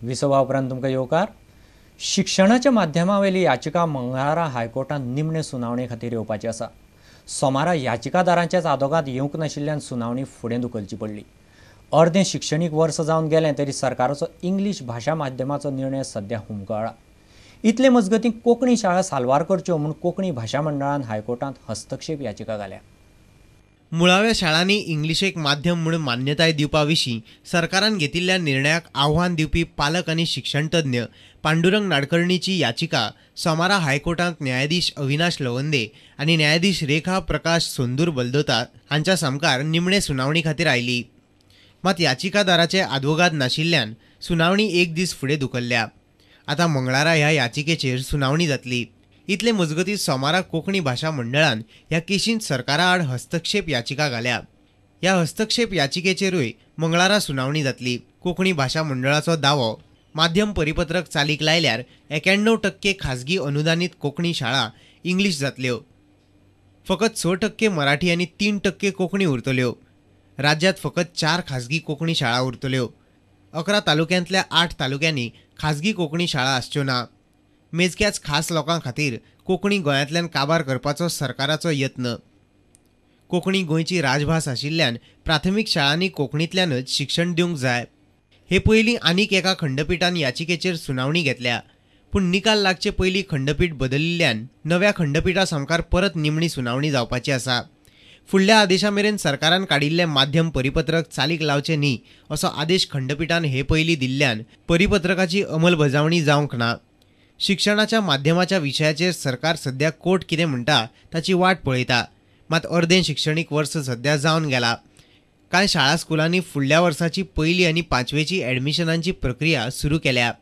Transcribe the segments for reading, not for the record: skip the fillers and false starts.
विसवा उपरांत तुमकां येवकार। शिक्षणाच्या माध्यमावेली याचिका मंगळारा हायकोर्टान निमणे सुनावणे खातीर येवपाची आसा। सोमारा याचिकादारांच्याच आदोगाद येवंक नाशिल्ल्यान सुनावणी फुडें धुकलची पडली। अर्दें शिक्षणीक वर्स जावन गेलें तरी सरकाराचो इंग्लीश भाशा माध्यमाचो निर्णय सध्या हुमकळ्ळा। इतले मजगतीं कोंकणी शाळा साल्वार करच्यो म्हूण कोंकणी भाशा मंडळान हायकोर्टांत हस्तक्षेप याचिका घाल्या। मुळाव्या शाळांनी इंग्लिशेक माध्यम म्हणून मान्यताय दिवपा विशीं सरकारान घेतिल्ल्या निर्णयाक आव्हान दिवपी पालक आनी शिक्षण तज्ञ पांडुरंग नाडकर्णीची याचिका सोमारा हायकोर्टांत न्यायाधीश अविनाश लवंदे आनी न्यायाधीश रेखा प्रकाश सोंदूर बलदोता हांच्या सामकार निमणे सुनावणी खातीर आयली। मात याचिकादाराचे आदवोगाद नाशिल्ल्यान सुनावणी एक दीस फुडें धुकल्ल्या। आतां मंगळारा ह्या याचिकेचेर सुनावणी जातली। इतले मजगतीं सोमारा कोंकणी भाशा मंडळान ह्या केशींत सरकारा आड हस्तक्षेप याचिका घाल्या। ह्या हस्तक्षेप याचिकेचेरूय मंगळारा सुनावणी जातली। कोंकणी भाशा मंडळाचो दावो माध्यम परिपत्रक चालीक लायल्यार 91% खाजगी अनुदानीत कोंकणी शाळा इंग्लीश जातल्यो। फकत 6% मराठी आनी 3% कोंकणी उरतल्यो। राज्यांत फकत 4 खाजगी कोंकणी शाळा उरतल्यो। 11 तालुक्यांतल्या 8 तालुक्यांनी खाजगी कोंकणी शाळा आसच्यो ना। मेजक्याच खास लोकां खातीर कोंकणी गोंयांतल्यान काबार करपाचो सरकाराचो यत्न। कोंकणी गोंयची राजभास आशिल्ल्यान प्राथमीक शाळांनी कोंकणींतल्यानच शिक्षण दिवंक जाय। हे पयलीं आनीक एका खंडपीठान याचिकेचेर सुनावणी घेतल्या, पूण निकाल लागचे पयलीं खंडपीठ बदलिल्ल्यान नव्या खंडपीठा सामकार परत निमणी सुनावणी जावपाची आसा। फुडल्या आदेशा मेरेन सरकारान काडिल्लें माध्यम परिपत्रक चालीक लावचें न्ही असो आदेश खंडपीठान हे पयलीं दिल्ल्यान परिपत्रकाची अंमलबजावणी जावंक ना। शिक्षणाच्या माध्यमाच्या विशयाचेर सरकार सध्या कोर्ट कितें म्हणटा ताची वाट पळयता। मात अर्दें शिक्षणीक वर्स सध्या जावन गेला। कांय शाळा स्कुलांनी फुडल्या वर्साची पयली आनी 5वेची ॲडमिशनांची प्रक्रिया सुरू केल्या।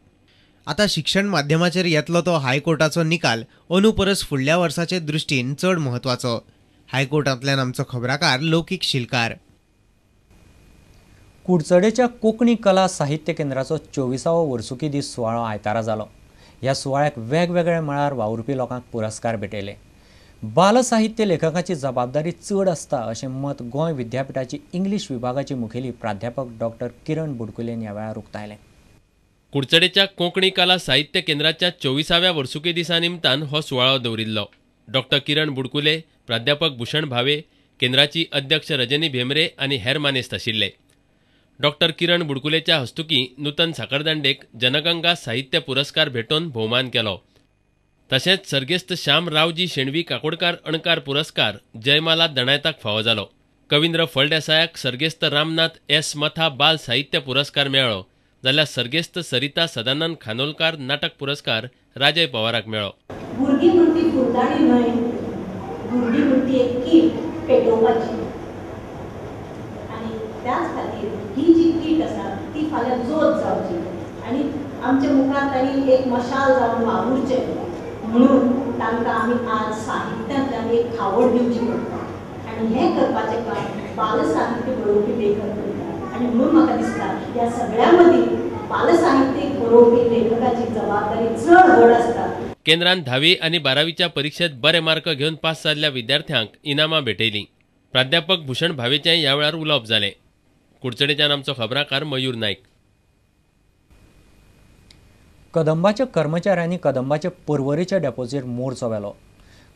आतां शिक्षण माध्यमाचेर येतलो तो हायकोर्टाचो निकाल अंदू परस फुडल्या वर्साचे दृश्टीन चड म्हत्वाचो। हायकोर्टांतल्यान आमचो खबराकार लौकीक शिलकार। कुडचडेच्या कोंकणी कला साहित्य केंद्राचो 24वो वर्सुकी दीस सुवाळो आयतारा जालो। ह्या सुवाळ्याक वेगवेगळ्या मळार वावुरपी लोकांक पुरस्कार भेटयले। बाल साहित्य लेखकाची जबाबदारी चड आसता अशें मत गोंय विद्यापीठाची इंग्लीश विभागाची मुखेली प्राध्यापक डॉक्टर किरण बुडकुलेन ह्या वेळार उक्तायलें। कुडचडेच्या कोंकणी कला साहित्य केंद्राच्या 24व्या वर्सुकी दिसा निमतान हो सुवाळो दवरिल्लो। डॉक्टर किरण बुडकुले, प्राध्यापक भूषण भावे, केंद्राची अध्यक्ष रजनी भेंब्रे आनी हेर मानेस्त आशिल्ले। डॉक्टर किरण बुडकुलेच्या हस्तुकीं नूतन साखरदांडेक जनगंगा साहित्य पुरस्कार भेटोवन भोवमान केलो। तशेंच सर्गेस्त श्याम रावजी शेणवी काकोडकार अणकार पुरस्कार जयमाला दणायताक फावो जालो। कविंद्र फळदेसायाक सर्गेस्त रामनाथ एस मथा बाल साहित्य पुरस्कार मेळ्ळो, जाल्यार सर्गेस्त सरिता सदानंद खानोलकार नाटक पुरस्कार राजय पवाराक मेळ्ळो। भुरगीं म्हणटी फुलदाणी न्हय, भुरगीं म्हणटी एक कीट पेटोवपाची आनी त्याच खातीर ही जी कीट आसा ती फाल्यां जोत जावची आनी आमच्या मुखार तांणी एक मशाल जावन वावुरचें म्हणून तांकां आमी आज साहित्यांतल्यान एक खावड दिवची पडटा आनी हें करपाचें काम बाल साहित्य बरोवपी लेखक करता। आनी म्हणून म्हाका दिसता ह्या सगळ्या मदीं बाल साहित्य बरोवपी लेखकाची जबाबदारी चड व्हड आसता। केंद्रान 10वी आनी 12वीच्या परीक्षेत बरे मार्क घेवन पास जाल्ल्या विद्यार्थ्यांक इनामां भेटयलीं। प्राध्यापक भूषण भावेचें ह्या वेळार उलोवप जालें। कुडचडेच्यान आमचो खबराकार मयूर नायक। कदंबाच्या कर्मचाऱ्यांनी कदंबाच्या पर्वरेच्या डेपोचेर मोर्चो व्हेलो।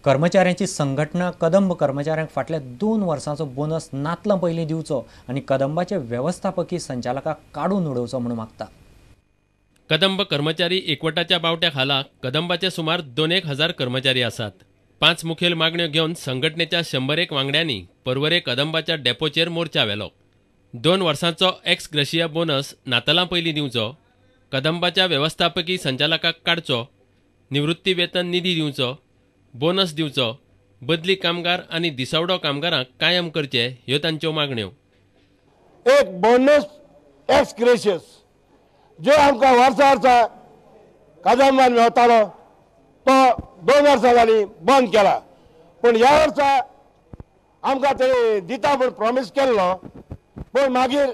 कर्मचाऱ्यांची संघटना कदंब कर्मचाऱ्यांक फाटल्या 2 वर्सांचो बोनस नातलां पयलीं दिवचो आनी कदंबाचे वेवस्थापकीय संचालकाक काडून उडोवचो म्हूण मागता। कदंब कर्मचारी एकवटाच्या बावट्या खाला कदंबाचे सुमार 2,000 कर्मचारी आसात। 5 मुखेल मागण्यो घेवन संघटनेच्या 101 वांगड्यांनी पर्वरे कदंबाच्या डेपोचेर मोर्चा व्हेलो। 2 वर्सांचो एक्स ग्रेशिया बोनस नातलां पयलीं दिवचो, कदंबाच्या वेवस्थापकीय संचालकाक काडचो, निवृत्ती वेतन निधी दिवचो, बोनस दिवचो, बदली कामगार आनी दिसवडो कामगारांक कायम करचे ह्यो तांच्यो मागण्यो। एक बोनस एक्स ग्रेशियस जो आमकां वर्सा कदंबान मेवतालो तो 2 वर्सां जालीं बंद केला, पूण ह्या वर्सा आमकां ते दिता म्हूण प्रॉमीस केल्लो, पूण मागीर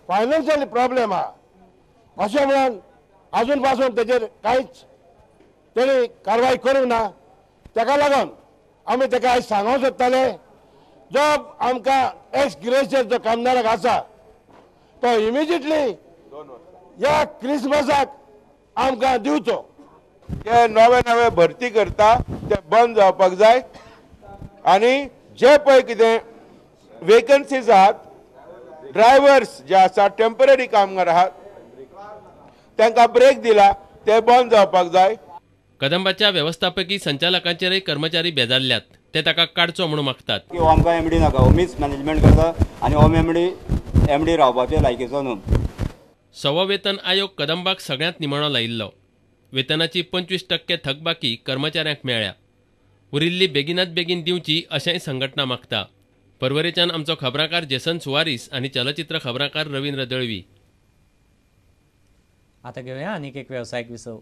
फायनान्शियल प्रॉब्लेम आहा अशें म्हणून अजून पासून तेजेर कांयच तेणी कारवाय करूंक ना। ताका लागून आमी ताका आयज सांगूंक सोदताले जो आमकां एक्स ग्रेशियस जो कामदाराक आसा तो इमिजिएटली ह्या क्रिसमसाक आमकां दिवचो. जे नवे भरती करता ते बंद जावपाक जाय आनी जे पळय कितें वेकन्सीज आहात, ड्रायव्हर्स जे आसा, टेम्पररी कामगार आहात, तांकां ब्रेक दिला ते बंद जावपाक जाय. कदंबाच्या व्यवस्थापकीय संचालकांचेरय कर्मचारी बेजारल्यात. ते ताका काडचो म्हणून मागतात. की हो आमकां एमडी नाका, हो मिस मॅनेजमेंट करता आनी हो एमडी रावपाचे लायकीचो न्हू. सवो वेतन आयोग कदंबाक सगळ्यांत निमणो लायिल्लो. वेतनाची 25% थकबाकी कर्मचाऱ्यांक मेळ्ळ्या. उरिल्ली बेगिनात बेगीन दिवची अशेंय संघटना मागता. परवरेच्यान आमचो खबराकार जेसन सुवारीस आनी चलचित्र खबराकार रवींद्र दळवी. आता घेऊया आनीक एक व्यावसायिक विसव.